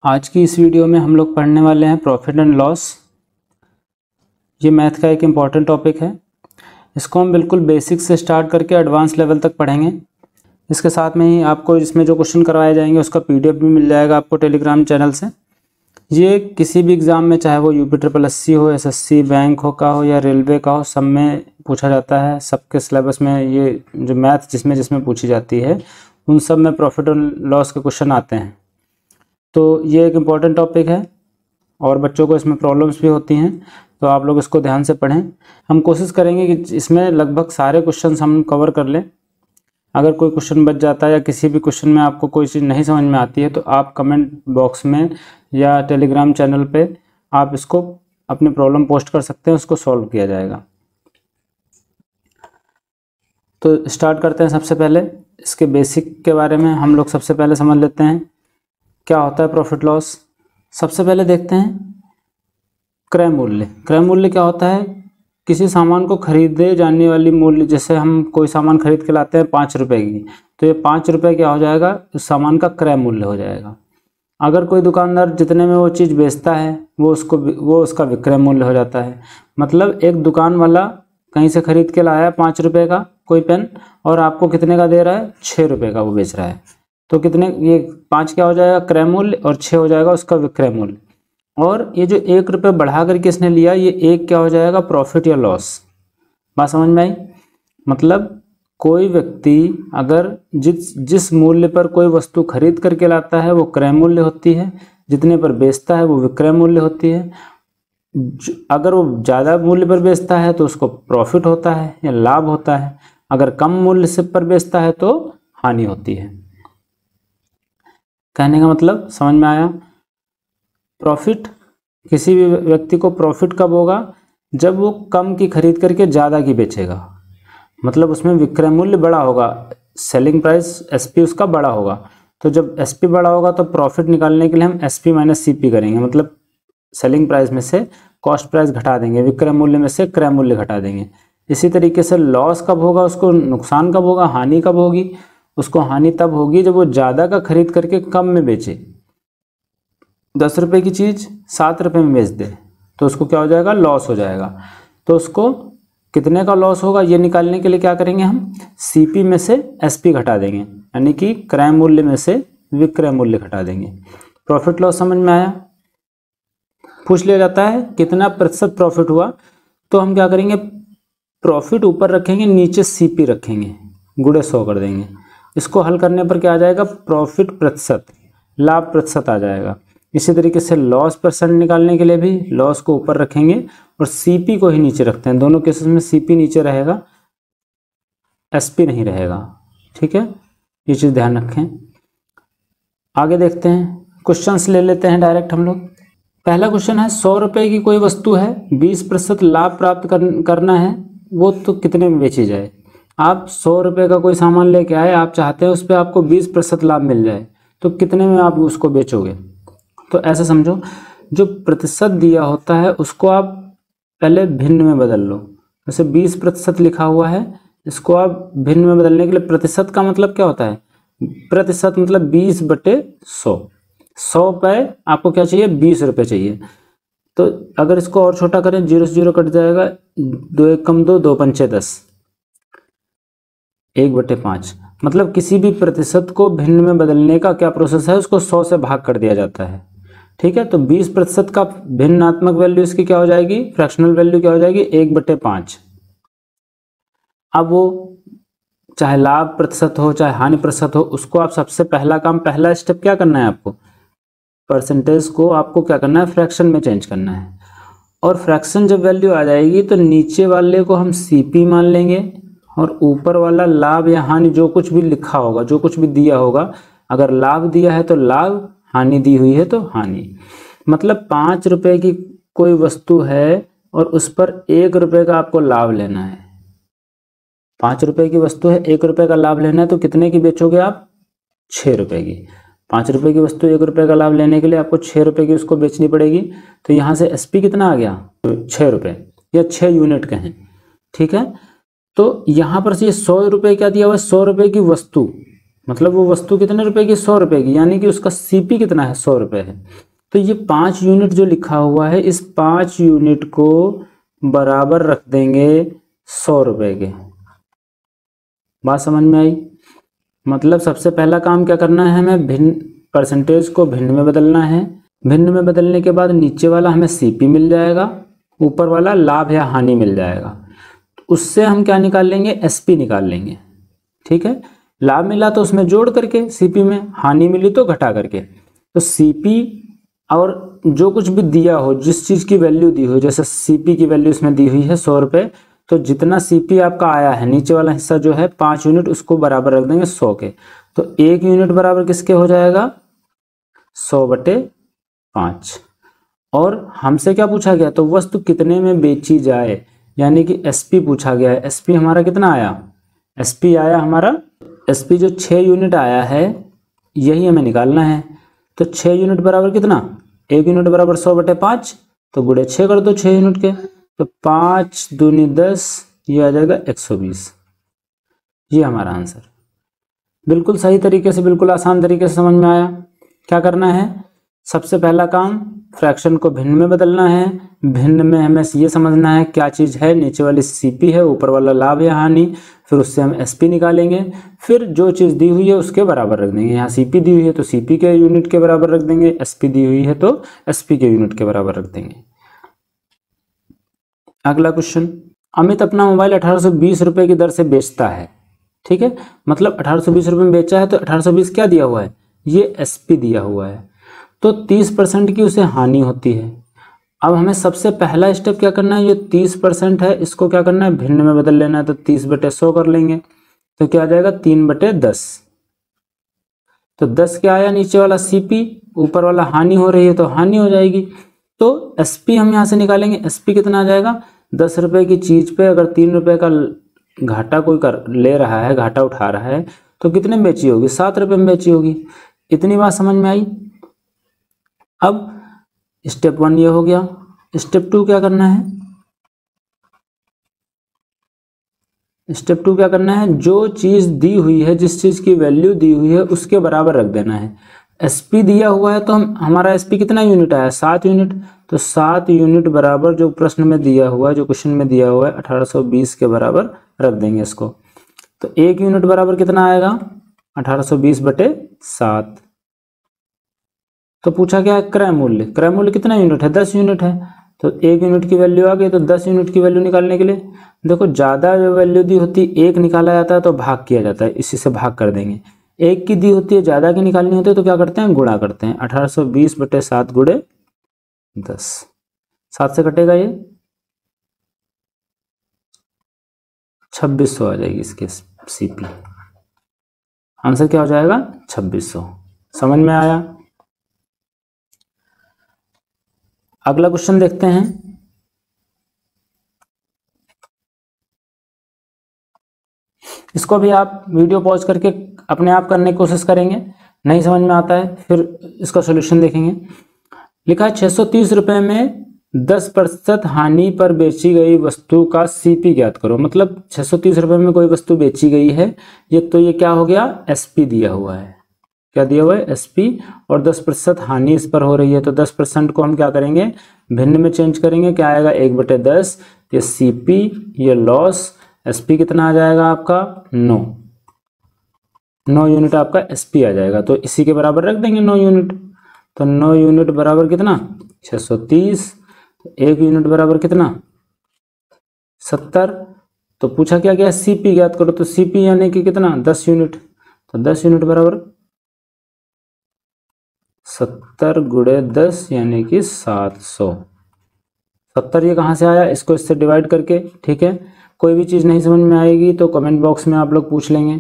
आज की इस वीडियो में हम लोग पढ़ने वाले हैं प्रॉफिट एंड लॉस। ये मैथ का एक इम्पॉर्टेंट टॉपिक है। इसको हम बिल्कुल बेसिक से स्टार्ट करके एडवांस लेवल तक पढ़ेंगे। इसके साथ में ही आपको इसमें जो क्वेश्चन करवाए जाएंगे उसका PDF भी मिल जाएगा आपको टेलीग्राम चैनल से। ये किसी भी एग्ज़ाम में, चाहे वो UPSSC हो, SSC बैंक हो का हो या रेलवे का हो, सब में पूछा जाता है। सबके सिलेबस में ये जो मैथ जिसमें पूछी जाती है उन सब में प्रॉफिट और लॉस के क्वेश्चन आते हैं। तो ये एक इम्पॉर्टेंट टॉपिक है और बच्चों को इसमें प्रॉब्लम्स भी होती हैं, तो आप लोग इसको ध्यान से पढ़ें। हम कोशिश करेंगे कि इसमें लगभग सारे क्वेश्चंस हम कवर कर लें। अगर कोई क्वेश्चन बच जाता है या किसी भी क्वेश्चन में आपको कोई चीज़ नहीं समझ में आती है तो आप कमेंट बॉक्स में या टेलीग्राम चैनल पे आप इसको अपनी प्रॉब्लम पोस्ट कर सकते हैं, उसको सॉल्व किया जाएगा। तो स्टार्ट करते हैं। सबसे पहले इसके बेसिक के बारे में हम लोग सबसे पहले समझ लेते हैं क्या होता है प्रॉफिट लॉस। सबसे पहले देखते हैं क्रय मूल्य। क्रय मूल्य क्या होता है? किसी सामान को खरीदे जाने वाली मूल्य। जैसे हम कोई सामान खरीद के लाते हैं 5 रुपए की, तो ये 5 रुपए क्या हो जाएगा? उस सामान का क्रय मूल्य हो जाएगा। अगर कोई दुकानदार जितने में वो चीज़ बेचता है वो उसका विक्रय मूल्य हो जाता है। मतलब एक दुकान वाला कहीं से खरीद के लाया 5 रुपए का कोई पेन और आपको कितने का दे रहा है? 6 रुपए का वो बेच रहा है। तो कितने, ये 5 क्या हो जाएगा? क्रय मूल्य, और 6 हो जाएगा उसका विक्रय मूल्य। और ये जो 1 रुपये बढ़ा करके इसने लिया, ये 1 क्या हो जाएगा? प्रॉफिट या लॉस। बात समझ में आई? मतलब कोई व्यक्ति अगर जिस मूल्य पर कोई वस्तु खरीद करके लाता है वो क्रय मूल्य होती है, जितने पर बेचता है वो विक्रय मूल्य होती है। अगर वो ज़्यादा मूल्य पर बेचता है तो उसको प्रॉफिट होता है या लाभ होता है। अगर कम मूल्य से पर बेचता है तो हानि होती है। कहने का मतलब समझ में आया? प्रॉफिट, किसी भी व्यक्ति को प्रॉफिट कब होगा? जब वो कम की खरीद करके ज़्यादा की बेचेगा। मतलब उसमें विक्रय मूल्य बड़ा होगा, सेलिंग प्राइस SP उसका बड़ा होगा। तो जब SP बड़ा होगा तो प्रॉफिट निकालने के लिए हम SP - CP करेंगे। मतलब सेलिंग प्राइस में से कॉस्ट प्राइस घटा देंगे, विक्रय मूल्य में से क्रय मूल्य घटा देंगे। इसी तरीके से लॉस कब होगा? उसको नुकसान कब होगा? हानि कब होगी? उसको हानि तब होगी जब वो ज़्यादा का खरीद करके कम में बेचे। 10 रुपये की चीज़ 7 रुपये में बेच दे तो उसको क्या हो जाएगा? लॉस हो जाएगा। तो उसको कितने का लॉस होगा ये निकालने के लिए क्या करेंगे? हम CP में से SP घटा देंगे, यानी कि क्रय मूल्य में से विक्रय मूल्य घटा देंगे। प्रॉफिट लॉस समझ में आया? पूछ लिया जाता है कितना प्रतिशत प्रॉफिट हुआ, तो हम क्या करेंगे? प्रॉफिट ऊपर रखेंगे, नीचे CP रखेंगे, गुणे 100 कर देंगे। इसको हल करने पर क्या आ जाएगा? प्रॉफिट प्रतिशत, लाभ प्रतिशत आ जाएगा। इसी तरीके से लॉस परसेंट निकालने के लिए भी लॉस को ऊपर रखेंगे और CP को ही नीचे रखते हैं। दोनों केसेस में CP नीचे रहेगा, SP नहीं रहेगा। ठीक है, ये चीज़ ध्यान रखें। आगे देखते हैं, क्वेश्चंस ले लेते हैं डायरेक्ट हम लोग। पहला क्वेश्चन है 100 रुपये की कोई वस्तु है, 20% लाभ प्राप्त करना है, वो तो कितने में बेची जाए? आप 100 रुपये का कोई सामान लेके आए, आप चाहते हैं उस पर आपको 20% लाभ मिल जाए, तो कितने में आप उसको बेचोगे? तो ऐसा समझो, जो प्रतिशत दिया होता है उसको आप पहले भिन्न में बदल लो। जैसे 20% लिखा हुआ है, इसको आप भिन्न में बदलने के लिए, प्रतिशत का मतलब क्या होता है? प्रतिशत मतलब 20/100। 100 पे आपको क्या चाहिए? 20 रुपये चाहिए। तो अगर इसको और छोटा करें, 0 से 0 कट जाएगा, 2 1 कम 2, 2 पंचे 10, 1/5। मतलब किसी भी प्रतिशत को भिन्न में बदलने का क्या प्रोसेस है? उसको 100 से भाग कर दिया जाता है। ठीक है, तो 20% का भिन्नात्मक वैल्यू इसकी क्या हो जाएगी? फ्रैक्शनल वैल्यू क्या हो जाएगी? 1/5। अब वो चाहे लाभ प्रतिशत हो चाहे हानि प्रतिशत हो, उसको आप सबसे पहला काम, पहला स्टेप क्या करना है आपको? परसेंटेज को आपको क्या करना है? फ्रैक्शन में चेंज करना है। और फ्रैक्शन जब वैल्यू आ जाएगी तो नीचे वाले को हम CP मान लेंगे और ऊपर वाला लाभ या हानि, जो कुछ भी लिखा होगा, जो कुछ भी दिया होगा, अगर लाभ दिया है तो लाभ, हानि दी हुई है तो हानि। मतलब 5 रुपये की कोई वस्तु है और उस पर 1 रुपये का आपको लाभ लेना है। 5 रुपये की वस्तु है, 1 रुपये का लाभ लेना है, तो कितने की बेचोगे आप? 6 रुपये की। 5 रुपये की वस्तु 1 रुपये का लाभ लेने के लिए आपको 6 रुपये की उसको बेचनी पड़ेगी। तो यहाँ से SP कितना आ गया? 6 रुपये या 6 यूनिट कहें। ठीक है, तो यहाँ पर से 100 रुपये क्या दिया हुआ है? 100 रुपये की वस्तु, मतलब वो वस्तु कितने रुपए की, 100 रुपए की, यानी कि उसका सीपी कितना है, 100 रुपए है। तो ये 5 यूनिट जो लिखा हुआ है, इस 5 यूनिट को बराबर रख देंगे 100 रुपए के। बात समझ में आई? मतलब सबसे पहला काम क्या करना है, हमें भिन्न परसेंटेज को भिन्न में बदलना है। भिन्न में बदलने के बाद नीचे वाला हमें सीपी मिल जाएगा, ऊपर वाला लाभ या हानि मिल जाएगा। उससे हम क्या निकाल लेंगे, एसपी निकाल लेंगे। ठीक है, लाभ मिला तो उसमें जोड़ करके सीपी में, हानि मिली तो घटा करके। तो सीपी और जो कुछ भी दिया हो, जिस चीज़ की वैल्यू दी हो, जैसे सीपी की वैल्यू इसमें दी हुई है 100 रुपये, तो जितना सीपी आपका आया है, नीचे वाला हिस्सा जो है 5 यूनिट, उसको बराबर रख देंगे 100 के। तो 1 यूनिट बराबर किसके हो जाएगा, 100/5। और हमसे क्या पूछा गया, तो वस्तु कितने में बेची जाए, यानी कि एसपी पूछा गया है। एसपी हमारा कितना आया, एसपी आया हमारा, एसपी जो 6 यूनिट आया है, यही हमें निकालना है। तो 6 यूनिट बराबर कितना, 1 यूनिट बराबर 100/5, तो गुणे 6 कर दो 6 यूनिट के, तो 5 दूनी 10, ये आ जाएगा 120। ये हमारा आंसर। बिल्कुल सही तरीके से, बिल्कुल आसान तरीके से समझ में आया। क्या करना है, सबसे पहला काम फ्रैक्शन को भिन्न में बदलना है। भिन्न में हमें ये समझना है क्या चीज़ है, नीचे वाली सीपी है, ऊपर वाला लाभ या हानि, फिर उससे हम एसपी निकालेंगे। फिर जो चीज़ दी हुई है उसके बराबर रख देंगे। यहाँ सीपी दी हुई है तो सीपी के यूनिट के बराबर रख देंगे, एसपी दी हुई है तो एसपी के यूनिट के बराबर रख देंगे। अगला क्वेश्चन, अमित अपना मोबाइल 1820 रुपये की दर से बेचता है। ठीक है, मतलब 1820 रुपये में बेचा है, तो 1820 क्या दिया हुआ है, ये एसपी दिया हुआ है। तो 30% की उसे हानि होती है। अब हमें सबसे पहला स्टेप क्या करना है, ये 30% है, इसको क्या करना है, भिन्न में बदल लेना है। तो 30/100 कर लेंगे, तो क्या आ जाएगा, 3/10। तो 10 क्या आया, नीचे वाला सीपी, ऊपर वाला हानि हो रही है तो हानि हो जाएगी। तो एसपी हम यहाँ से निकालेंगे, एसपी कितना आ जाएगा, 10 रुपये की चीज पे अगर 3 रुपये का घाटा कोई ले रहा है, घाटा उठा रहा है, तो कितने में बेची होगी, 7 रुपये में बेची होगी। इतनी बात समझ में आई। अब स्टेप 1 ये हो गया। स्टेप 2 क्या करना है, स्टेप 2 क्या करना है, जो चीज दी हुई है, जिस चीज की वैल्यू दी हुई है उसके बराबर रख देना है। एसपी दिया हुआ है तो हमारा एसपी कितना यूनिट आया, 7 यूनिट। तो 7 यूनिट बराबर जो प्रश्न में दिया हुआ है, जो क्वेश्चन में दिया हुआ है, 1820 के बराबर रख देंगे इसको। तो 1 यूनिट बराबर कितना आएगा, 1820/7। तो पूछा गया क्रय मूल्य, क्रय मूल्य कितना यूनिट है, 10 यूनिट है। तो 1 यूनिट की वैल्यू आ गई, तो 10 यूनिट की वैल्यू निकालने के लिए देखो, ज़्यादा वैल्यू दी होती 1 निकाला जाता है तो भाग किया जाता है, इसी से भाग कर देंगे। 1 की दी होती है, ज़्यादा की निकालनी होती है तो क्या करते हैं, गुणा करते हैं। 1820/7 गुणे 10, 7 से कटेगा ये 2600 आ जाएगी इसके सीपी। आंसर क्या हो जाएगा, 2600। समझ में आया। अगला क्वेश्चन देखते हैं। इसको भी आप वीडियो पॉज करके अपने आप करने की कोशिश करेंगे, नहीं समझ में आता है फिर इसका सॉल्यूशन देखेंगे। लिखा है 630 रुपये में 10% हानि पर बेची गई वस्तु का सीपी ज्ञात करो। मतलब 630 रुपये में कोई वस्तु बेची गई है, ये तो ये क्या हो गया, एसपी दिया हुआ है। क्या दिया हुआ है, एसपी, और 10% हानि इस पर हो रही है। तो 10% को हम क्या करेंगे, भिन्न में चेंज करेंगे। क्या आएगा, 1/10, ये सीपी, ये लॉस, एसपी कितना आ जाएगा आपका, 9 यूनिट आपका एसपी आ जाएगा। तो इसी के बराबर रख देंगे 9 यूनिट। तो 9 यूनिट बराबर कितना, 630। 1 यूनिट बराबर कितना, 70। तो पूछा क्या गया, सीपी ज्ञात करो। तो सीपी यानी कि कितना, 10 यूनिट। तो 10 यूनिट बराबर 70 गुणे 10 यानी कि 700। 70 ये कहाँ से आया, इसको इससे डिवाइड करके। ठीक है, कोई भी चीज़ नहीं समझ में आएगी तो कमेंट बॉक्स में आप लोग पूछ लेंगे।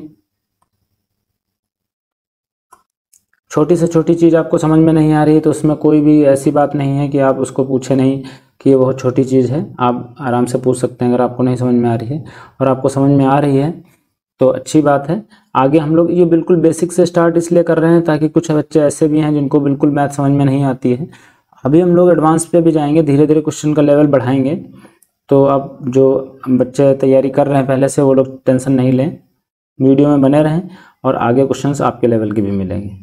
छोटी से छोटी चीज़ आपको समझ में नहीं आ रही है तो उसमें कोई भी ऐसी बात नहीं है कि आप उसको पूछे नहीं कि ये बहुत छोटी चीज़ है। आप आराम से पूछ सकते हैं अगर आपको नहीं समझ में आ रही है। और आपको समझ में आ रही है तो अच्छी बात है। आगे हम लोग ये बिल्कुल बेसिक से स्टार्ट इसलिए कर रहे हैं ताकि कुछ बच्चे ऐसे भी हैं जिनको बिल्कुल मैथ समझ में नहीं आती है। अभी हम लोग एडवांस पे भी जाएंगे, धीरे धीरे क्वेश्चन का लेवल बढ़ाएंगे। तो अब जो बच्चे तैयारी कर रहे हैं पहले से, वो लोग टेंशन नहीं लें, वीडियो में बने रहें और आगे क्वेश्चंस आपके लेवल के भी मिलेंगे।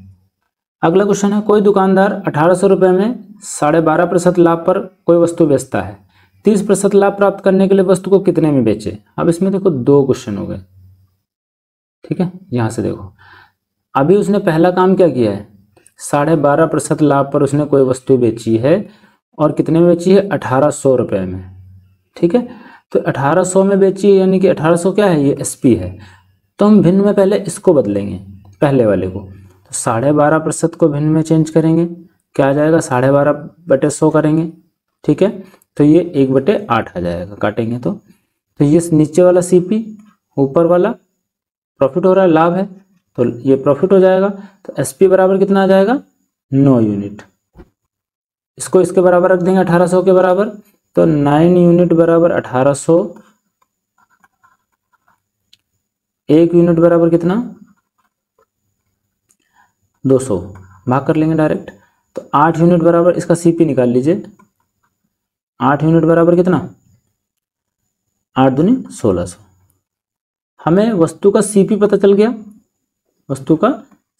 अगला क्वेश्चन है, कोई दुकानदार 1800 रुपये में 12.5% लाभ पर कोई वस्तु बेचता है। 30% लाभ प्राप्त करने के लिए वस्तु को कितने में बेचे। अब इसमें देखो दो क्वेश्चन हो गए, ठीक है। यहाँ से देखो, अभी उसने पहला काम क्या किया है, 12.5% लाभ पर उसने कोई वस्तु बेची है और कितने में बेची है, 1800 रुपये में, ठीक है। तो 1800 में बेची है, यानी कि 1800 क्या है, ये एसपी है। तो हम भिन्न में पहले इसको बदलेंगे, पहले वाले को। तो 12.5% को भिन्न में चेंज करेंगे, क्या आ जाएगा, 12.5/100 करेंगे, ठीक है। तो ये 1/8 आ जाएगा, काटेंगे तो ये नीचे वाला सीपी, ऊपर वाला प्रॉफिट हो रहा है, लाभ है, तो ये प्रॉफिट हो जाएगा। तो एसपी बराबर कितना आ जाएगा, 9 यूनिट। इसको इसके बराबर रख देंगे 1800 के बराबर, तो 9 यूनिट बराबर 1800, 1 यूनिट बराबर कितना, 200, भाग कर लेंगे डायरेक्ट। तो 8 यूनिट बराबर इसका सीपी निकाल लीजिए, 8 यूनिट बराबर कितना, 8 दूनी 1600। हमें वस्तु का सीपी पता चल गया, वस्तु का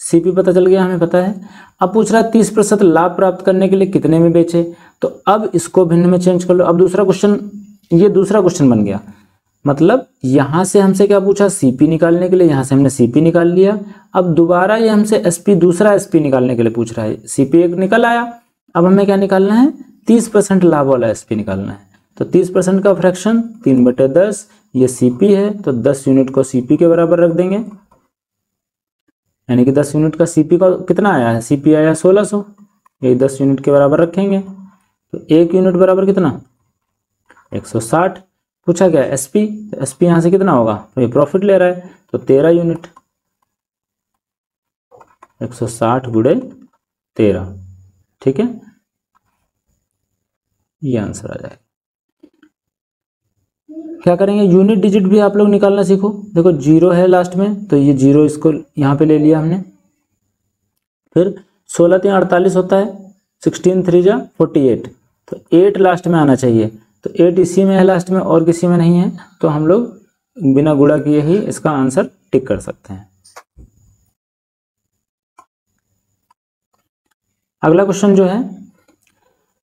सीपी पता चल गया, हमें पता है। अब पूछ रहा है 30% लाभ प्राप्त करने के लिए कितने में बेचे। तो अब इसको भिन्न में चेंज कर लो। अब दूसरा क्वेश्चन, ये दूसरा क्वेश्चन बन गया, मतलब यहां से हमसे क्या पूछा, सीपी निकालने के लिए, यहां से हमने सीपी निकाल लिया। अब दोबारा ये हमसे एसपी, दूसरा एसपी निकालने के लिए पूछ रहा है। सीपी एक निकल आया, अब हमें क्या निकालना है, 30% लाभ वाला एसपी निकालना है। तो 30% का फ्रैक्शन 3/10, ये सीपी है, तो 10 यूनिट को सीपी के बराबर रख देंगे, यानी कि 10 यूनिट का सीपी का कितना आया है, सीपी आया 1600, ये 10 यूनिट के बराबर रखेंगे। तो 1 यूनिट बराबर कितना, 160। पूछा गया एसपी, तो एसपी यहां से कितना होगा, तो ये प्रॉफिट ले रहा है, तो 13 यूनिट, 160 गुणे 13, ठीक है, ये आंसर आ जाएगा। क्या करेंगे, यूनिट डिजिट भी आप लोग निकालना सीखो। देखो 0 है लास्ट में, तो ये 0 इसको यहाँ पे ले लिया हमने। फिर 16 3 48 होता है, 16 3 जा 48, तो 8 लास्ट में आना चाहिए। तो 8 इसी में है लास्ट में, और किसी में नहीं है, तो हम लोग बिना गुणा किए ही इसका आंसर टिक कर सकते हैं। अगला क्वेश्चन जो है,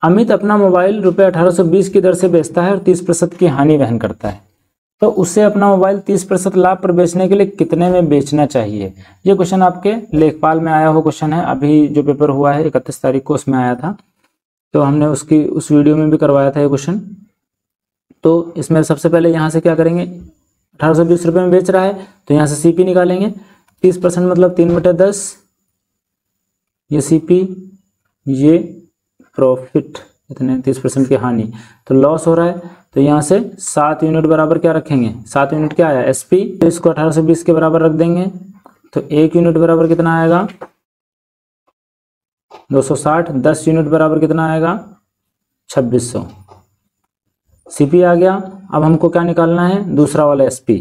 अमित अपना मोबाइल रुपये 1820 की दर से बेचता है और 30% की हानि वहन करता है। तो उसे अपना मोबाइल 30% लाभ पर बेचने के लिए कितने में बेचना चाहिए। ये क्वेश्चन आपके लेखपाल में आया हुआ क्वेश्चन है, अभी जो पेपर हुआ है 31 तारीख को उसमें आया था, तो हमने उसकी उस वीडियो में भी करवाया था ये क्वेश्चन। तो इसमें सबसे पहले यहाँ से क्या करेंगे, 1820 रुपये में बेच रहा है, तो यहाँ से सीपी निकालेंगे। 30% मतलब 3/10, ये सीपी, ये प्रॉफिट, इतने 30% की हानि, तो लॉस हो रहा है। तो यहाँ से 7 यूनिट बराबर क्या रखेंगे, 7 यूनिट क्या आया, एसपी, तो इसको 1820 के बराबर रख देंगे। तो 1 यूनिट बराबर कितना आएगा, 260। 10 यूनिट बराबर कितना आएगा, 2600। सीपी आ गया। अब हमको क्या निकालना है, दूसरा वाला एसपी।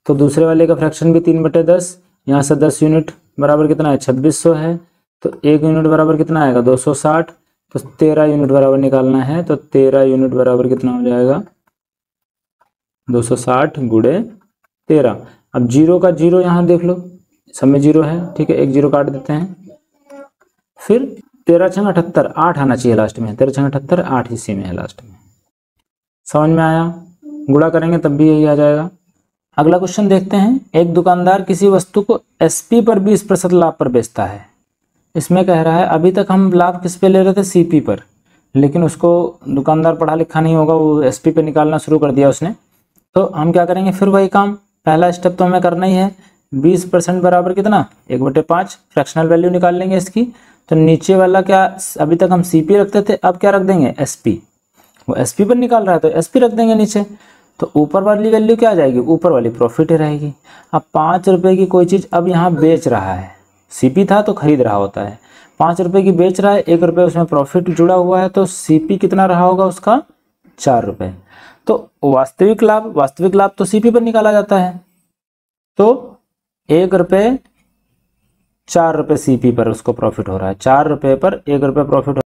तो दूसरे वाले का फ्रैक्शन भी 3/10, यहाँ से 10 यूनिट बराबर कितना है, 2600 है। तो 1 यूनिट बराबर कितना आएगा, 260। तो 13 यूनिट बराबर निकालना है, तो 13 यूनिट बराबर कितना हो जाएगा, 260 गुणे 13। अब 0 का 0 यहाँ देख लो, सब में 0 है, ठीक है, एक 0 काट देते हैं। फिर 13 6 78, 8 आना चाहिए लास्ट में, 13 6 78, 8 इसी में है लास्ट में। समझ में आया, गुणा करेंगे तब भी यही आ जाएगा। अगला क्वेश्चन देखते हैं, एक दुकानदार किसी वस्तु को एसपी पर 20% लाभ पर बेचता है। इसमें कह रहा है, अभी तक हम लाभ किस पे ले रहे थे, सीपी पर, लेकिन उसको दुकानदार पढ़ा लिखा नहीं होगा, वो एसपी पे निकालना शुरू कर दिया उसने। तो हम क्या करेंगे, फिर वही काम, पहला स्टेप तो हमें करना ही है। 20% बराबर कितना, 1/5, फ्रैक्शनल वैल्यू निकाल लेंगे इसकी। तो नीचे वाला क्या, अभी तक हम सीपी रखते थे, अब क्या रख देंगे, एसपी। वो एसपी पर निकाल रहा है तो एसपी रख देंगे नीचे। तो ऊपर वाली वैल्यू क्या आ जाएगी, ऊपर वाली प्रॉफिट ही रहेगी। अब 5 रुपये की कोई चीज़ अब यहाँ बेच रहा है, सीपी था तो खरीद रहा होता है, 5 रुपये की बेच रहा है, 1 रुपये उसमें प्रॉफिट जुड़ा हुआ है, तो सीपी कितना रहा होगा उसका, 4 रुपये। तो वास्तविक लाभ तो सीपी पर निकाला जाता है, तो 1 रुपये 4 रुपये सीपी पर उसको प्रॉफिट हो रहा है, 4 रुपये पर 1 रुपये प्रॉफिट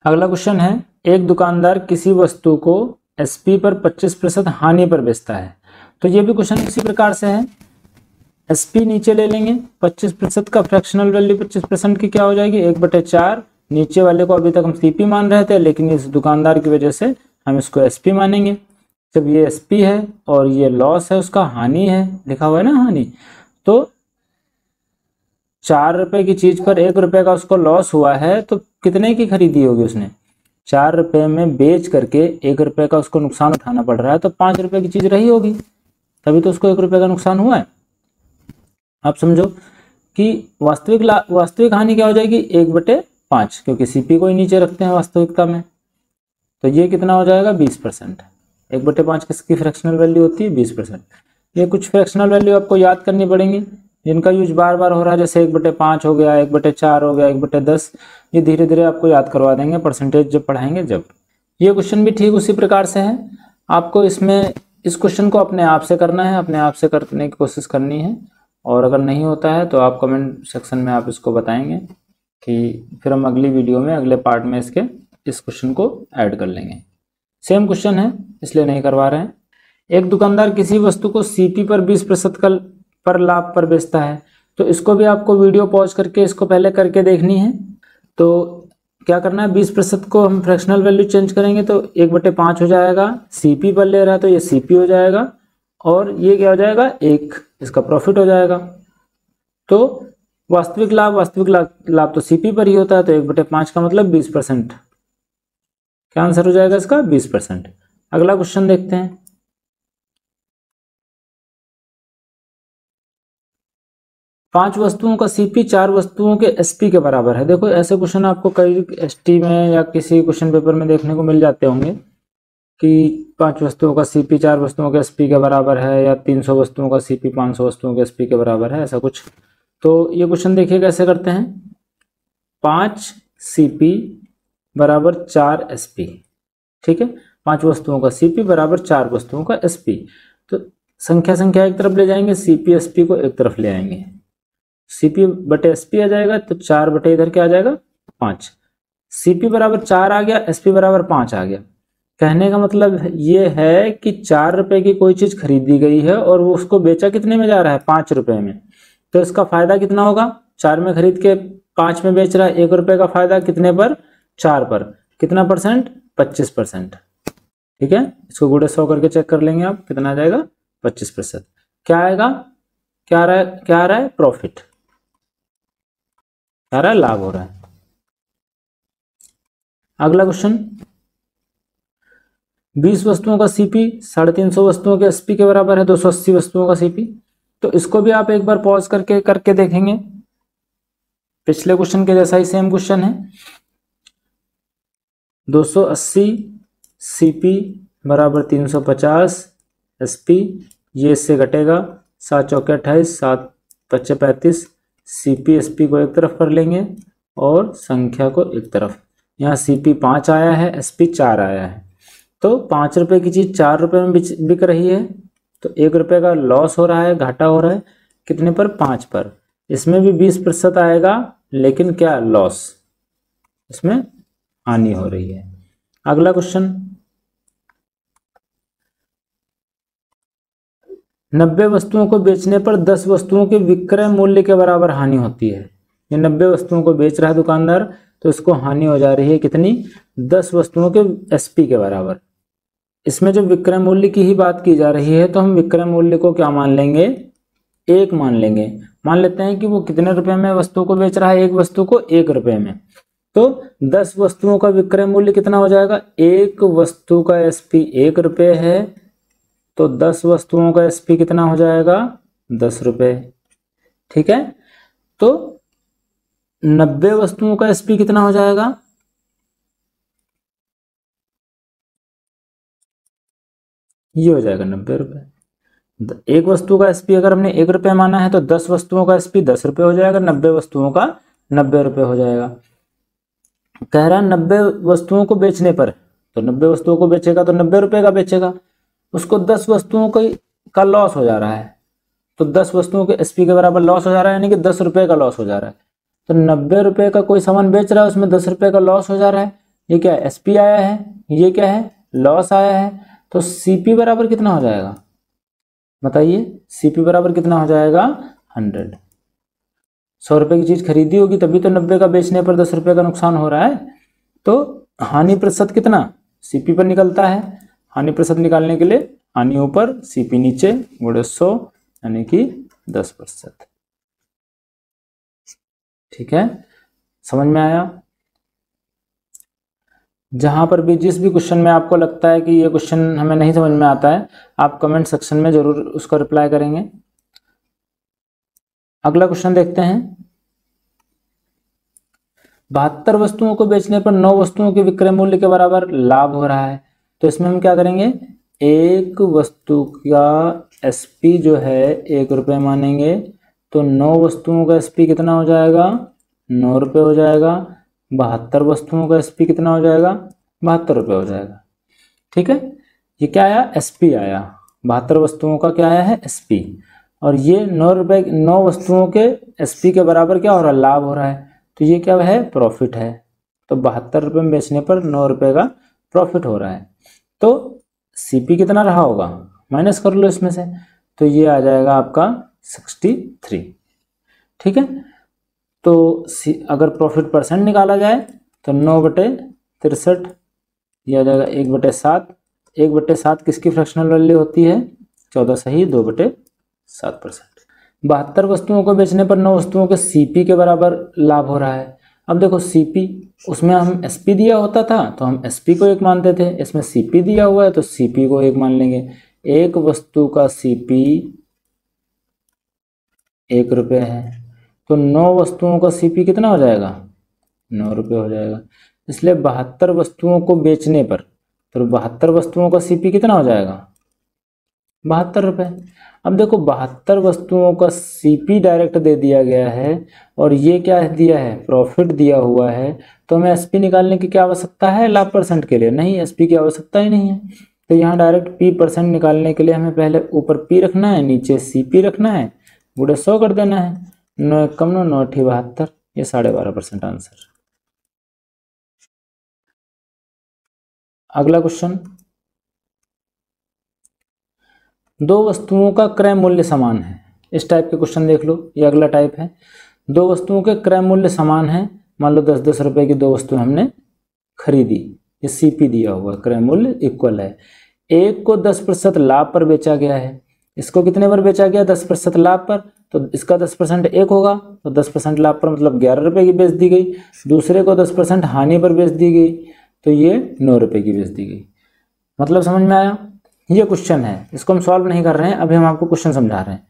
अगला क्वेश्चन है, एक दुकानदार किसी वस्तु को एसपी पर 25% हानि पर बेचता है। तो ये भी क्वेश्चन इसी प्रकार से है। एसपी नीचे ले लेंगे, 25% का फ्रैक्शनल वैल्यू 25% की क्या हो जाएगी, 1/4। नीचे वाले को अभी तक हम सीपी मान रहे थे, लेकिन इस दुकानदार की वजह से हम इसको एसपी मानेंगे। जब ये एसपी है और ये लॉस है, उसका हानि है, लिखा हुआ है ना हानि, तो 4 रुपए की चीज पर 1 रुपए का उसको लॉस हुआ है, तो कितने की खरीदी होगी उसने, 4 रुपए में बेच करके 1 रुपए का उसको नुकसान उठाना पड़ रहा है, तो 5 रुपए की चीज रही होगी, तभी तो उसको 1 रुपए का नुकसान हुआ है। आप समझो कि वास्तविक हानि क्या हो जाएगी, 1/5, क्योंकि सीपी को ही नीचे रखते हैं वास्तविकता में। तो ये कितना हो जाएगा, 20%। 1/5 किसकी फ्रैक्शनल वैल्यू होती है, 20%। ये कुछ फ्रैक्शनल वैल्यू आपको याद करनी पड़ेंगी, जिनका यूज बार बार हो रहा है, जैसे 1/5 हो गया, 1/4 हो गया, 1/10। ये धीरे धीरे आपको याद करवा देंगे परसेंटेज जब पढ़ाएंगे जब। ये क्वेश्चन भी ठीक उसी प्रकार से है। आपको इसमें इस क्वेश्चन को अपने आप से करना है, अपने आप से करने की कोशिश करनी है, और अगर नहीं होता है तो आप कमेंट सेक्शन में आप इसको बताएंगे कि फिर हम अगली वीडियो में अगले पार्ट में इस क्वेश्चन को ऐड कर लेंगे। सेम क्वेश्चन है इसलिए नहीं करवा रहे हैं। एक दुकानदार किसी वस्तु को सीपी पर 20% पर लाभ पर बेचता है। तो इसको भी आपको वीडियो पॉज करके इसको पहले करके देखनी है। तो क्या करना है, 20% को हम फ्रैक्शनल वैल्यू चेंज करेंगे तो 1/5 हो जाएगा, सीपी पर ले रहा है तो ये सीपी हो जाएगा, और ये क्या हो जाएगा, 1 इसका प्रॉफिट हो जाएगा। तो वास्तविक लाभ तो सीपी पर ही होता है, तो 1/5 का मतलब 20%। क्या आंसर हो जाएगा इसका, 20%। अगला क्वेश्चन देखते हैं। पांच वस्तुओं का सीपी 4 वस्तुओं के एसपी के बराबर है। देखो ऐसे क्वेश्चन आपको कई एसटी में या किसी क्वेश्चन पेपर में देखने को मिल जाते होंगे कि 5 वस्तुओं का सीपी 4 वस्तुओं के एसपी के बराबर है, या 300 वस्तुओं का सीपी 500 वस्तुओं के एसपी के बराबर है, ऐसा कुछ। तो ये क्वेश्चन देखिए कैसे करते हैं। 5 सीपी बराबर 4 एसपी, ठीक है। 5 वस्तुओं का सीपी बराबर 4 वस्तुओं का एसपी। तो संख्या एक तरफ ले जाएंगे, सीपी एसपी को एक तरफ ले आएंगे। सीपी बटे एसपी आ जाएगा, तो 4 बटे इधर क्या आ जाएगा, 5। सीपी बराबर 4 आ गया, एसपी बराबर 5 आ गया। कहने का मतलब ये है कि 4 रुपए की कोई चीज खरीदी गई है और वो उसको बेचा कितने में जा रहा है, 5 रुपए में। तो इसका फायदा कितना होगा, 4 में खरीद के 5 में बेच रहा है, 1 रुपए का फायदा कितने पर, 4 पर। कितना परसेंट, 25%। ठीक है, इसको गुणे 100 करके चेक कर लेंगे आप, कितना आ जाएगा, 25%। क्या आएगा, क्या आ रहा है, प्रॉफिट आ रहा है, लाभ हो रहा है। अगला क्वेश्चन, 20 वस्तुओं का सीपी 350 वस्तुओं के एसपी के बराबर है, 280 वस्तुओं का सीपी। तो इसको भी आप एक बार पॉज करके देखेंगे, पिछले क्वेश्चन के जैसा ही सेम क्वेश्चन है। 280 सीपी बराबर 350 एसपी, ये इससे घटेगा, 7 चौके 28, 7 पच्चे 35। सीपी एसपी को एक तरफ कर लेंगे और संख्या को एक तरफ। यहाँ सीपी 5 आया है, एसपी 4 आया है। तो 5 रुपए की चीज 4 रुपए में बिक रही है, तो 1 रुपए का लॉस हो रहा है, घाटा हो रहा है, कितने पर, 5 पर। इसमें भी 20% आएगा, लेकिन क्या, लॉस, इसमें हानि हो रही है। अगला क्वेश्चन, 90 वस्तुओं को बेचने पर 10 वस्तुओं के विक्रय मूल्य के बराबर हानि होती है। ये 90 वस्तुओं को बेच रहा है दुकानदार, तो इसको हानि हो जा रही है कितनी, 10 वस्तुओं के एसपी के बराबर। इसमें जब विक्रय मूल्य की ही बात की जा रही है, तो हम विक्रय मूल्य को क्या मान लेंगे, 1 मान लेंगे। मान लेते हैं कि वो कितने रुपए में वस्तु को बेच रहा है, एक वस्तु को 1 रुपए में। तो 10 वस्तुओं का विक्रय मूल्य कितना हो जाएगा, एक वस्तु का एसपी 1 रुपए है, तो 10 वस्तुओं का एसपी कितना हो जाएगा, 10 रुपए। ठीक है, तो 90 वस्तुओं का एसपी कितना हो जाएगा, ये हो जाएगा 90 रुपए। एक वस्तु का एसपी अगर हमने 1 रुपए माना है, तो 10 वस्तुओं का एसपी 10 रुपए हो जाएगा, 90 वस्तुओं का 90 रुपए हो जाएगा। कह रहा है 90 वस्तुओं को बेचने पर, तो 90 वस्तुओं को बेचेगा तो 90 रुपए का बेचेगा। उसको 10 वस्तुओं का लॉस हो जा रहा है, तो 10 वस्तुओं के एसपी के बराबर लॉस हो जा रहा है, यानी कि 10 रुपए का लॉस हो जा रहा है। तो 90 रुपए का कोई सामान बेच रहा है, उसमें 10 रुपए का लॉस हो जा रहा है, ये क्या है, एसपी आया है, ये क्या है, लॉस आया है। तो सीपी बराबर कितना हो जाएगा बताइए, सीपी बराबर कितना हो जाएगा 100। 100 रुपए की चीज खरीदी होगी तभी तो 90 का बेचने पर 10 रुपए का नुकसान हो रहा है। तो हानि प्रतिशत कितना सीपी पर निकलता है। हानि प्रतिशत निकालने के लिए हानि ऊपर सीपी नीचे गुणे 100 यानी कि 10%। ठीक है, समझ में आया। जहां पर भी जिस भी क्वेश्चन में आपको लगता है कि ये क्वेश्चन हमें नहीं समझ में आता है, आप कमेंट सेक्शन में जरूर उसको रिप्लाई करेंगे। अगला क्वेश्चन देखते हैं। 72 वस्तुओं को बेचने पर 9 वस्तुओं के विक्रय मूल्य के बराबर लाभ हो रहा है। तो इसमें हम क्या करेंगे, एक वस्तु का एसपी जो है 1 रुपये मानेंगे, तो 9 वस्तुओं का एसपी कितना हो जाएगा 9 रुपये हो जाएगा। 72 वस्तुओं का एसपी कितना हो जाएगा 72 रुपये हो जाएगा। ठीक है, ये क्या आया, एसपी आया। 72 वस्तुओं का क्या आया है, एसपी। और ये 9 रुपये 9 वस्तुओं के एसपी के बराबर क्या हो रहा है, लाभ हो रहा है। तो ये क्या है, प्रॉफिट है। तो 72 रुपये में बेचने पर 9 रुपये का प्रॉफिट हो रहा है। तो सीपी कितना रहा होगा, माइनस कर लो इसमें से, तो ये आ जाएगा आपका 63। ठीक है, तो अगर प्रॉफिट परसेंट निकाला जाए तो 9/63 ये आ जाएगा 1/7। 1/7 किसकी फ्रैक्शनल वैल्यू होती है, 14 सही 2/7%। 72 वस्तुओं को बेचने पर 9 वस्तुओं के सीपी के बराबर लाभ हो रहा है। अब देखो सीपी, उसमें हम एसपी दिया होता था तो हम एसपी को 1 मानते थे, इसमें सीपी दिया हुआ है तो सीपी को 1 मान लेंगे। एक वस्तु का सीपी 1 रुपये है, तो 9 वस्तुओं का सीपी कितना हो जाएगा 9 रुपये हो जाएगा। इसलिए 72 वस्तुओं को बेचने पर, तो 72 वस्तुओं का सीपी कितना हो जाएगा 72 रुपये। अब देखो 72 वस्तुओं का सीपी डायरेक्ट दे दिया गया है और ये क्या दिया है, प्रॉफिट दिया हुआ है। तो हमें एसपी निकालने की क्या आवश्यकता है, लाभ परसेंट के लिए नहीं, एसपी की आवश्यकता ही नहीं है। तो यहाँ डायरेक्ट पी परसेंट निकालने के लिए हमें पहले ऊपर पी रखना है, नीचे सीपी रखना है, गुणे 100 कर देना है। 9 कम 9 9 72, ये 12.5% आंसर। अगला क्वेश्चन, 2 वस्तुओं का क्रय मूल्य समान है। इस टाइप के क्वेश्चन देख लो, ये अगला टाइप है। 2 वस्तुओं के क्रय मूल्य समान है, मान लो 10-10 रुपए की 2 वस्तुएं हमने खरीदी, ये सीपी दिया हुआ, क्रय मूल्य इक्वल है। एक को 10% लाभ पर बेचा गया है, इसको कितने पर बेचा गया 10% लाभ पर, तो इसका 10% 1 होगा, तो 10% लाभ पर मतलब 11 रुपए की बेच दी गई। दूसरे को 10% हानि पर बेच दी गई, तो ये 9 रुपए की बेच दी गई। मतलब समझ में आया, ये क्वेश्चन है, इसको हम सॉल्व नहीं कर रहे हैं, अभी हम आपको क्वेश्चन समझा रहे हैं।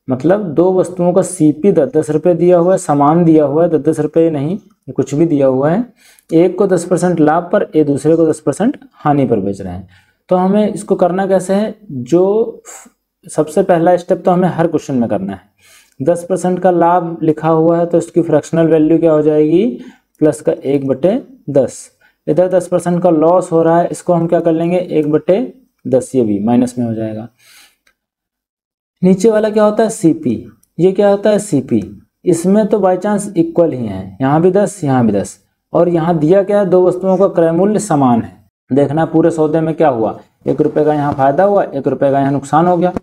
मतलब 2 वस्तुओं का सीपी 10-10 रुपये दिया हुआ है, समान दिया हुआ है, 10-10 रुपये नहीं, कुछ भी दिया हुआ है। एक को 10% लाभ पर, एक दूसरे को 10% हानि पर बेच रहे हैं। तो हमें इसको करना कैसे है, जो सबसे पहला स्टेप तो हमें हर क्वेश्चन में करना है। 10% का लाभ लिखा हुआ है तो इसकी फ्रैक्शनल वैल्यू क्या हो जाएगी, प्लस का 1/10। इधर 10% का लॉस हो रहा है, इसको हम क्या कर लेंगे 1/10, ये भी माइनस में हो जाएगा। नीचे वाला क्या होता है सीपी, ये क्या होता है सीपी। इसमें तो बाई चांस इक्वल ही है, यहाँ भी 10 यहाँ भी 10, और यहाँ दिया क्या है 2 वस्तुओं का क्रय मूल्य समान है। देखना पूरे सौदे में क्या हुआ, 1 रुपये का यहाँ फायदा हुआ, 1 रुपये का यहाँ नुकसान हो गया,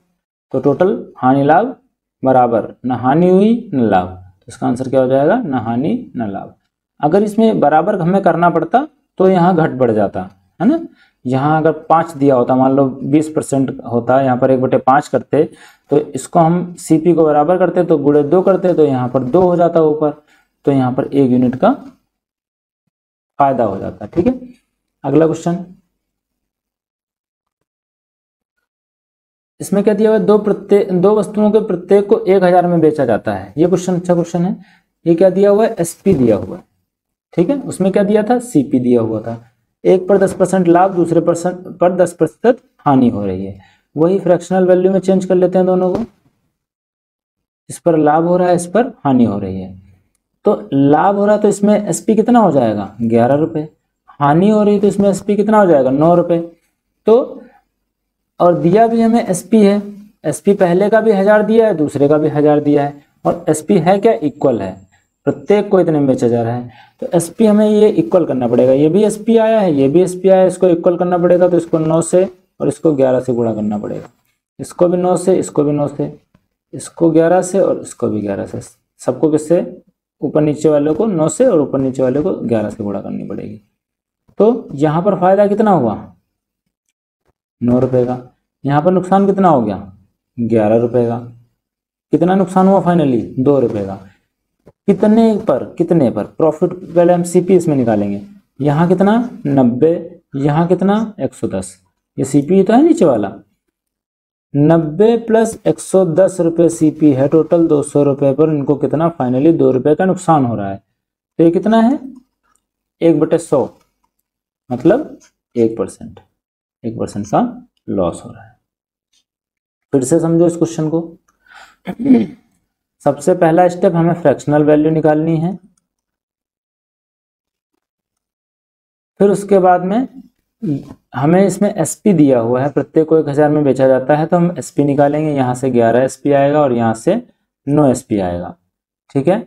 तो टोटल हानि लाभ बराबर, न हानि हुई न लाभ, तो इसका आंसर क्या हो जाएगा, न हानि न लाभ। अगर इसमें बराबर हमें करना पड़ता तो यहाँ घट बढ़ जाता है ना, यहाँ अगर 5 दिया होता, मान लो 20% होता, यहाँ पर 1/5 करते, तो इसको हम सीपी को बराबर करते तो गुणे 2 करते, तो यहाँ पर 2 हो जाता ऊपर, तो यहाँ पर 1 यूनिट का फायदा हो जाता। ठीक है, अगला क्वेश्चन, इसमें क्या दिया हुआ है, 2 वस्तुओं के प्रत्येक को 1000 में बेचा जाता है। ये क्वेश्चन अच्छा क्वेश्चन है। ये क्या दिया हुआ है, एसपी दिया हुआ है। ठीक है, उसमें क्या दिया था, सीपी दिया हुआ था। एक पर 10% लाभ, दूसरे पर 10% हानि हो रही है। वही फ्रैक्शनल वैल्यू में चेंज कर लेते हैं दोनों को, इस पर लाभ हो रहा है, इस पर हानि हो रही है। तो लाभ हो रहा है तो इसमें एसपी कितना हो जाएगा 11 रुपये, हानि हो रही है तो इसमें एसपी कितना हो जाएगा 9 रुपये। तो और दिया भी हमें एसपी है, एसपी पहले का भी 1000 दिया है, दूसरे का भी 1000 दिया है, और एसपी है क्या इक्वल है, प्रत्येक को इतने में बेचा जा रहा है, तो एसपी हमें ये इक्वल करना पड़ेगा। ये भी एसपी आया है, ये भी एसपी आया है, इसको इक्वल करना पड़ेगा। तो इसको 9 से और इसको 11 से गुणा करना पड़ेगा। इसको भी 9 से, इसको भी 9 से, इसको 11 से और इसको भी 11 से। सबको किससे? ऊपर नीचे वाले को 9 से और ऊपर नीचे वाले को 11 से गुणा करनी पड़ेगी। तो यहाँ पर फायदा कितना हुआ? 9 रुपये का। यहाँ पर नुकसान कितना हो गया? 11 रुपये का। कितना नुकसान हुआ फाइनली? 2 रुपये का। कितने पर प्रॉफिट? पहले हम सीपी इसमें निकालेंगे। यहाँ कितना? 90, यहाँ कितना? 110। ये सीपी तो है नीचे वाला। 90 प्लस 110 रुपये सीपी है, टोटल 200 रुपये पर इनको कितना? फाइनली 2 रुपये का नुकसान हो रहा है। तो ये कितना है? 1/100, मतलब 1%। 1% का लॉस हो रहा है। फिर से समझो इस क्वेश्चन को। सबसे पहला स्टेप, हमें फ्रैक्शनल वैल्यू निकालनी है। फिर उसके बाद में हमें इसमें एसपी दिया हुआ है, प्रत्येक को 1000 में बेचा जाता है, तो हम एसपी निकालेंगे। यहाँ से 11 एसपी आएगा और यहाँ से 9 एसपी आएगा। ठीक है।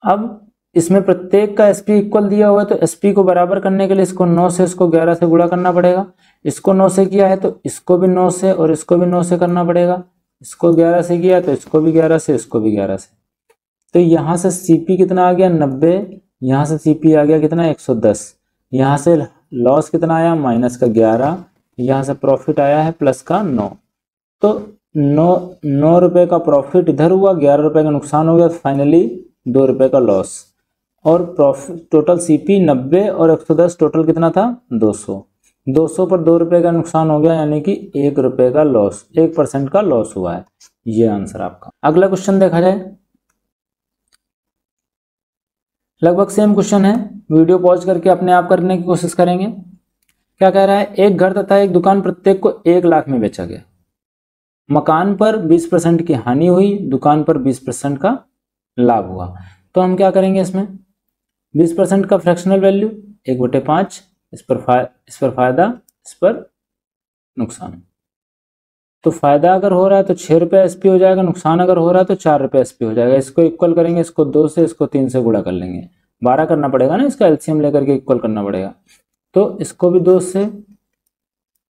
अब इसमें प्रत्येक का एसपी इक्वल दिया हुआ है, तो एसपी को बराबर करने के लिए इसको 9 से, इसको 11 से गुणा करना पड़ेगा। इसको 9 से किया है तो इसको भी 9 से और इसको भी 9 से करना पड़ेगा। इसको 11 से किया तो इसको भी 11 से, इसको भी 11 से। तो यहाँ से सीपी कितना आ गया? 90। यहाँ से सीपी आ गया कितना? 110। यहाँ से लॉस कितना आया? माइनस का 11। यहाँ से प्रॉफिट आया है प्लस का 9। तो 9 रुपये का प्रॉफिट इधर हुआ, 11 रुपये का नुकसान हो गया, फाइनली 2 रुपये का लॉस। और प्रॉफिट टोटल सीपी 90 और 110, टोटल कितना था? 200। 200 पर 2 रुपये का नुकसान हो गया, यानी कि 1 रुपये का लॉस, 1% का लॉस हुआ है। ये आंसर आपका। अगला क्वेश्चन देखा जाए, लगभग सेम क्वेश्चन है। वीडियो पॉज करके अपने आप करने की कोशिश करेंगे। क्या कह रहा है? एक घर तथा एक दुकान प्रत्येक को 1 लाख में बेचा गया। मकान पर 20% की हानि हुई, दुकान पर 20% का लाभ हुआ। तो हम क्या करेंगे इसमें? 20% का फ्रैक्शनल वैल्यू 1/5, इस पर फायदा, इस पर नुकसान। तो फायदा अगर हो रहा है तो 6 रुपये एसपी हो जाएगा, नुकसान अगर हो रहा है तो 4 रुपये एसपी हो जाएगा। इसको इक्वल करेंगे, इसको 2 से, इसको 3 से गुणा कर लेंगे। 12 करना पड़ेगा ना, इसका एलसीएम लेकर के इक्वल करना पड़ेगा। तो इसको भी 2 से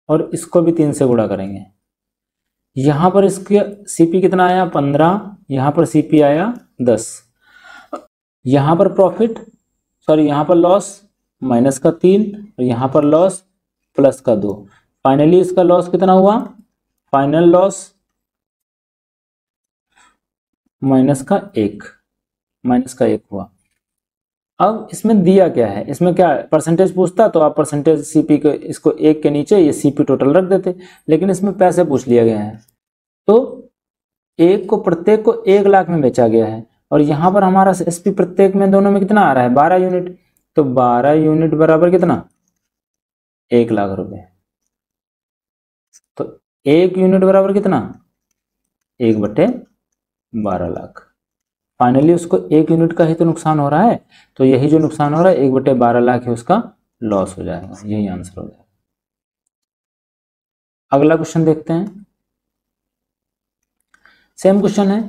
और इसको भी 3 से गुणा करेंगे। यहाँ पर इसके सीपी कितना आया? 15। यहाँ पर सीपी आया 10। यहाँ पर प्रॉफिट, सॉरी यहाँ पर लॉस माइनस का 3 और यहाँ पर लॉस प्लस का 2। फाइनली इसका लॉस कितना हुआ? फाइनल लॉस माइनस का 1 हुआ। अब इसमें दिया क्या है? इसमें क्या परसेंटेज पूछता तो आप परसेंटेज सीपी को, इसको 1 के नीचे ये सीपी टोटल रख देते, लेकिन इसमें पैसे पूछ लिया गया है। तो प्रत्येक को 1 लाख में बेचा गया है और यहाँ पर हमारा एसपी प्रत्येक में, दोनों में कितना आ रहा है? 12 यूनिट। तो 12 यूनिट बराबर कितना? 1 लाख रुपए। तो 1 यूनिट बराबर कितना? 1/12 लाख। फाइनली उसको 1 यूनिट का ही तो नुकसान हो रहा है, तो यही जो नुकसान हो रहा है 1/12 लाख है, उसका लॉस हो जाएगा। यही आंसर हो जाएगा। अगला क्वेश्चन देखते हैं। सेम क्वेश्चन है।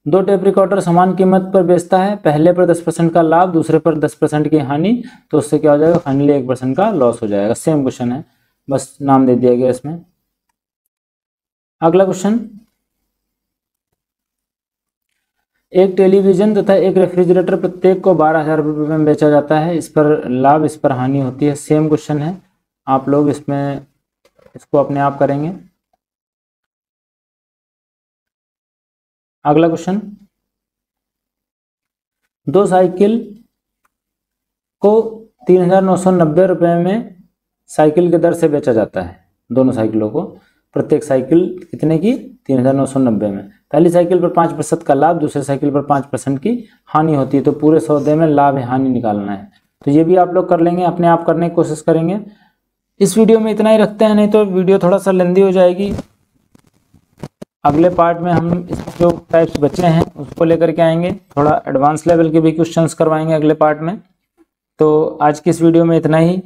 2 टेप रिकॉर्डर समान कीमत पर बेचता है, पहले पर 10% का लाभ, दूसरे पर 10% की हानि, तो उससे क्या हो जाएगा? फाइनली 1% का लॉस हो जाएगा। सेम क्वेश्चन है, बस नाम दे दिया गया इसमें। अगला क्वेश्चन, एक टेलीविजन तथा एक रेफ्रिजरेटर प्रत्येक को 12,000 रुपये में बेचा जाता है, इस पर लाभ, इस पर हानि होती है। सेम क्वेश्चन है, आप लोग इसमें इसको अपने आप करेंगे। अगला क्वेश्चन, 2 साइकिल को 3,990 रुपये में साइकिल के दर से बेचा जाता है। दोनों साइकिलों को, प्रत्येक साइकिल कितने की? 3,990 में। पहली साइकिल पर 5% का लाभ, दूसरे साइकिल पर 5% की हानि होती है, तो पूरे सौदे में लाभ है हानि निकालना है। तो ये भी आप लोग कर लेंगे, अपने आप करने की कोशिश करेंगे। इस वीडियो में इतना ही रखते हैं, नहीं तो वीडियो थोड़ा सा लेंदी हो जाएगी। अगले पार्ट में हम इसके जो टाइप्स बचे हैं उसको लेकर के आएंगे, थोड़ा एडवांस लेवल के भी क्वेश्चंस करवाएंगे अगले पार्ट में। तो आज की इस वीडियो में इतना ही।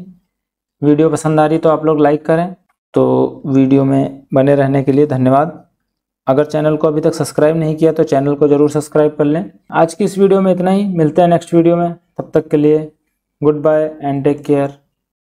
वीडियो पसंद आ रही तो आप लोग लाइक करें। तो वीडियो में बने रहने के लिए धन्यवाद। अगर चैनल को अभी तक सब्सक्राइब नहीं किया तो चैनल को ज़रूर सब्सक्राइब कर लें। आज की इस वीडियो में इतना ही, मिलते हैं नेक्स्ट वीडियो में। तब तक के लिए goodbye and take care.